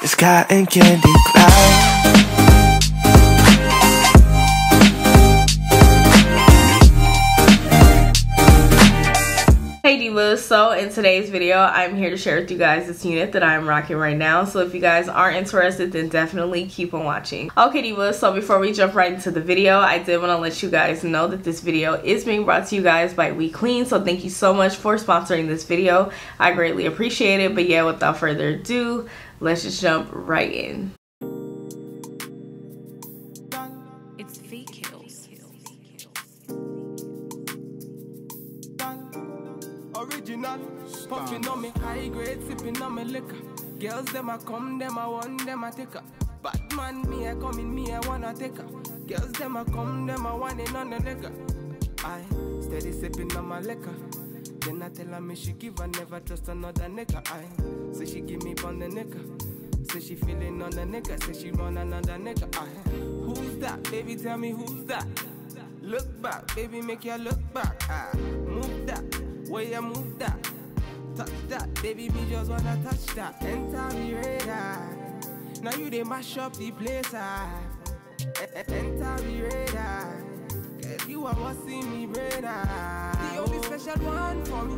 It's cotton candy cloud. Hey divas, so in today's video I'm here to share with you guys this unit that I'm rocking right now. So if you guys aren't interested, then definitely keep on watching. Okay divas, so before we jump right into the video, I did want to let you guys know that this video is being brought to you guys by WEQUEEN. So thank you so much for sponsoring this video. I greatly appreciate it. But yeah, without further ado, let's just jump right in. It's FEAT kills. Original, puffing on me high grade, sipping on me liquor. Girls them a come, them a want, them a take her. Batman me a come in, me a wanna take her. Girls them a come, them a want it on the liquor. I steady sipping on my liquor. Then I tell her me she give her, never trust another nigga. I say she give me on the nigga. Say she feeling on the nigga, say she want another nigga. I who's that? Baby tell me who's that? Look back, baby make you look back. I move that. Way you move that, touch that, baby, me just wanna touch that. Enter me radar, now you they mash up the place. Enter me radar, girl, you are what's in me brain. The only special one for me.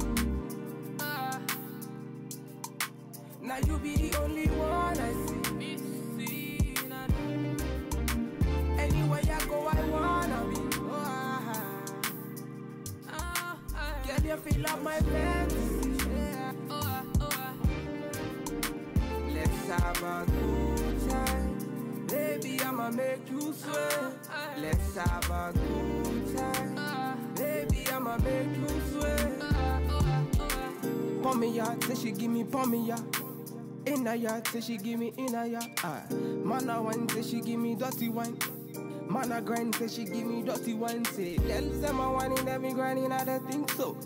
Now you be the only one I see. Anywhere I go, I wanna be. Girl, you feel like my fantasy. Let's have a good time. Baby, I'ma make you sweat. Let's have a good time. Baby, I'ma make you sweat. Pour me out, say she give me pour me out. In a yard, say she give me in a yard. Man a wine, say she give me dirty wine. Man a grind, say she give me dirty wine. Say, girls them a whining, them me grinding, I don't think so.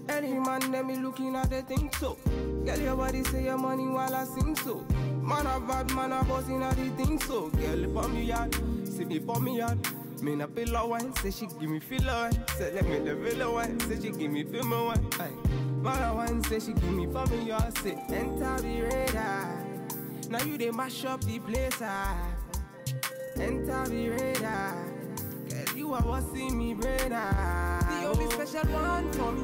Any man, them me looking at the think so. Girl, your body say your money while I sing so. Man a bad, man a bossing at the thing so. Girl, pour me yard, see me pour me yard. Me na pillow wine, say she give me filler wine. Say let me the villa wine, say she give me female wine. Aye. Man a wine, say she give me pour me yard. Say enter the radar, now you they mash up the place. Enter the radar, girl, you are what's in me brain. The only special one for me.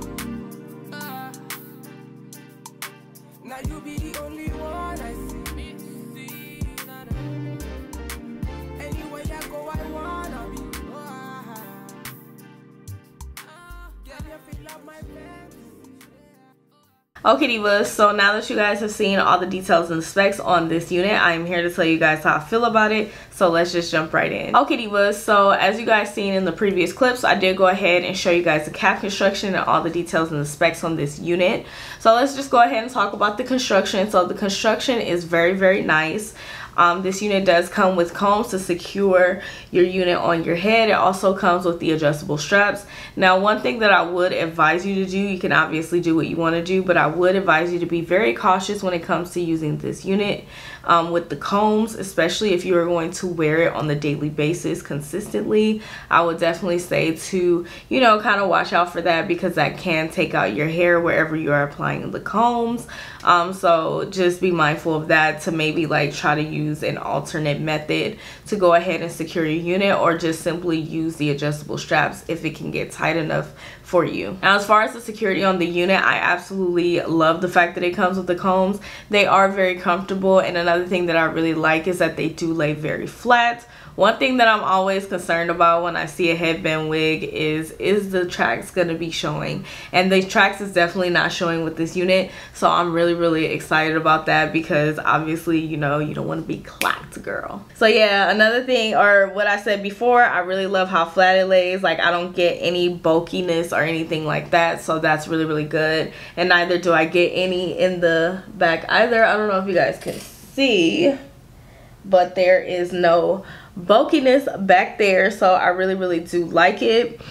Now you be the only one I see. Anywhere I go, I wanna be. Girl, you feel like my fantasy. Okay divas, so now that you guys have seen all the details and specs on this unit, I am here to tell you guys how I feel about it. So let's just jump right in. Okay divas, so as you guys seen in the previous clips, I did go ahead and show you guys the cap construction and all the details and the specs on this unit. So let's just go ahead and talk about the construction. So the construction is very, very nice. This unit does come with combs to secure your unit on your head. It also comes with the adjustable straps. Now, one thing that I would advise you to do, you can obviously do what you want to do, but I would advise you to be very cautious when it comes to using this unit with the combs, especially if you are going to wear it on the daily basis consistently. I would definitely say to, you know, kind of watch out for that, because that can take out your hair wherever you are applying the combs. So just be mindful of that, to maybe like try to use an alternate method to go ahead and secure your unit, or just simply use the adjustable straps if it can get tight enough for you. Now, as far as the security on the unit, I absolutely love the fact that it comes with the combs. They are very comfortable, and another thing that I really like is that they do lay very flat. One thing that I'm always concerned about when I see a headband wig is the tracks gonna be showing? And the tracks is definitely not showing with this unit. So I'm really, really excited about that, because obviously, you know, you don't want to be clapped, girl. So yeah, another thing, or what I said before, I really love how flat it lays. Like, I don't get any bulkiness or anything like that. So that's really, really good. And neither do I get any in the back either. I don't know if you guys can see, but there is no bulkiness back there. So I really, really do like it.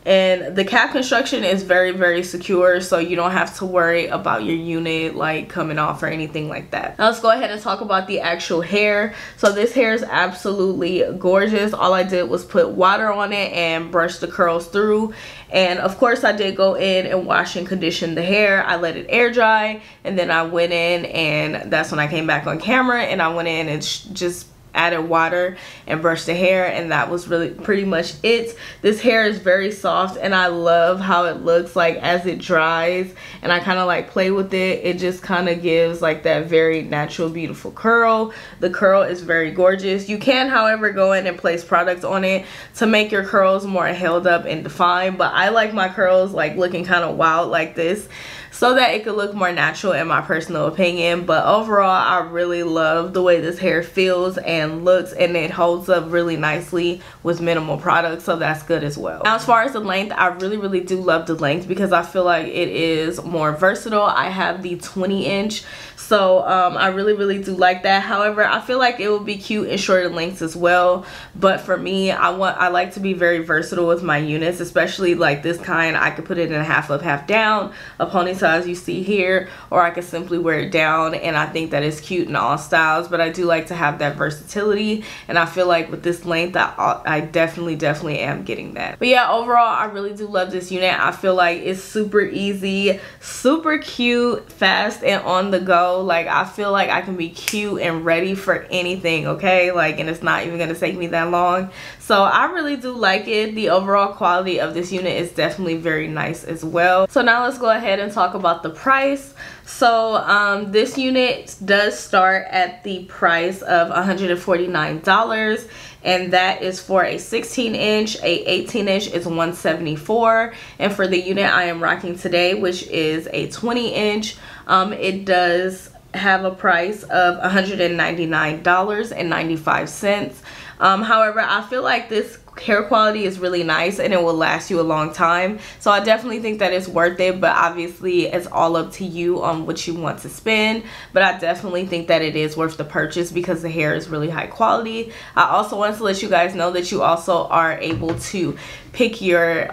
and the cap construction is very, very secure, so you don't have to worry about your unit like coming off or anything like that. Now let's go ahead and talk about the actual hair. So this hair is absolutely gorgeous. All I did was put water on it and brush the curls through, and of course I did go in and wash and condition the hair. I let it air dry, and then I went in, and that's when I came back on camera, and I went in and just added water and brushed the hair, and that was really pretty much it. This hair is very soft, and I love how it looks like as it dries, and I kind of like play with it. It just kind of gives like that very natural, beautiful curl. The curl is very gorgeous. You can, however, go in and place products on it to make your curls more held up and defined, but I like my curls like looking kind of wild like this, so that it could look more natural in my personal opinion. But overall, I really love the way this hair feels and looks, and it holds up really nicely with minimal products, so that's good as well. Now as far as the length, I really do love the length because I feel like it is more versatile. I have the 20-inch, so I really do like that. However, I feel like it would be cute in shorter lengths as well, but for me, I like to be very versatile with my units, especially like this kind. I could put it in a half up, half down, a ponytail as you see here, or I could simply wear it down, and I think that is cute in all styles. But I do like to have that versatility, and I feel like with this length I definitely am getting that. But yeah, overall I really do love this unit. I feel like it's super easy, super cute, fast, and on the go. Like I feel like I can be cute and ready for anything, okay? Like, and it's not even gonna take me that long. So I really do like it. The overall quality of this unit is definitely very nice as well. So now let's go ahead and talk about the price. So this unit does start at the price of $149, and that is for a 16-inch. A 18-inch is $174, and for the unit I am rocking today, which is a 20-inch, it does have a price of $199.95. However, I feel like this hair quality is really nice and it will last you a long time, so I definitely think that it's worth it. But obviously it's all up to you on what you want to spend, but I definitely think that it is worth the purchase because the hair is really high quality. I also want to let you guys know that you also are able to pick your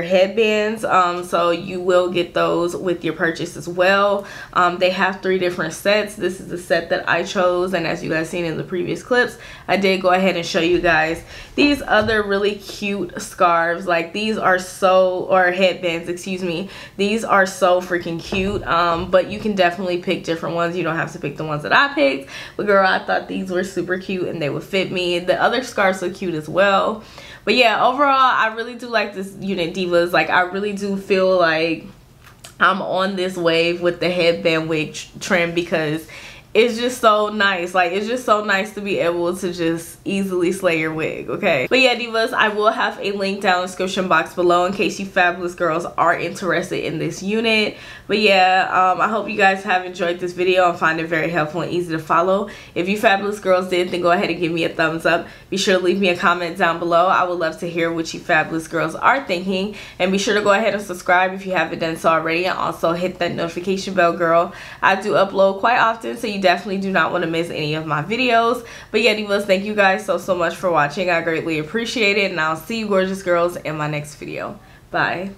headbands, so you will get those with your purchase as well. They have 3 different sets. This is the set that I chose, and as you guys seen in the previous clips, I did go ahead and show you guys these other really cute scarves. Like these are so, or headbands, excuse me, these are so freaking cute. But you can definitely pick different ones. You don't have to pick the ones that I picked, but girl, I thought these were super cute and they would fit me. The other scarves are cute as well. But yeah, overall I really do like this unit, divas. Like I really do feel like I'm on this wave with the headband wig trend because it's just so nice. Like it's just so nice to be able to just easily slay your wig, okay? But yeah, divas, I will have a link down in the description box below in case you fabulous girls are interested in this unit. But yeah, I hope you guys have enjoyed this video and find it very helpful and easy to follow. If you fabulous girls did, then go ahead and give me a thumbs up. Be sure to leave me a comment down below. I would love to hear what you fabulous girls are thinking, and be sure to go ahead and subscribe if you haven't done so already, and also hit that notification bell, girl. I do upload quite often, so you definitely do not want to miss any of my videos. But yeah, divas, thank you guys so much for watching. I greatly appreciate it, and I'll see you gorgeous girls in my next video. Bye.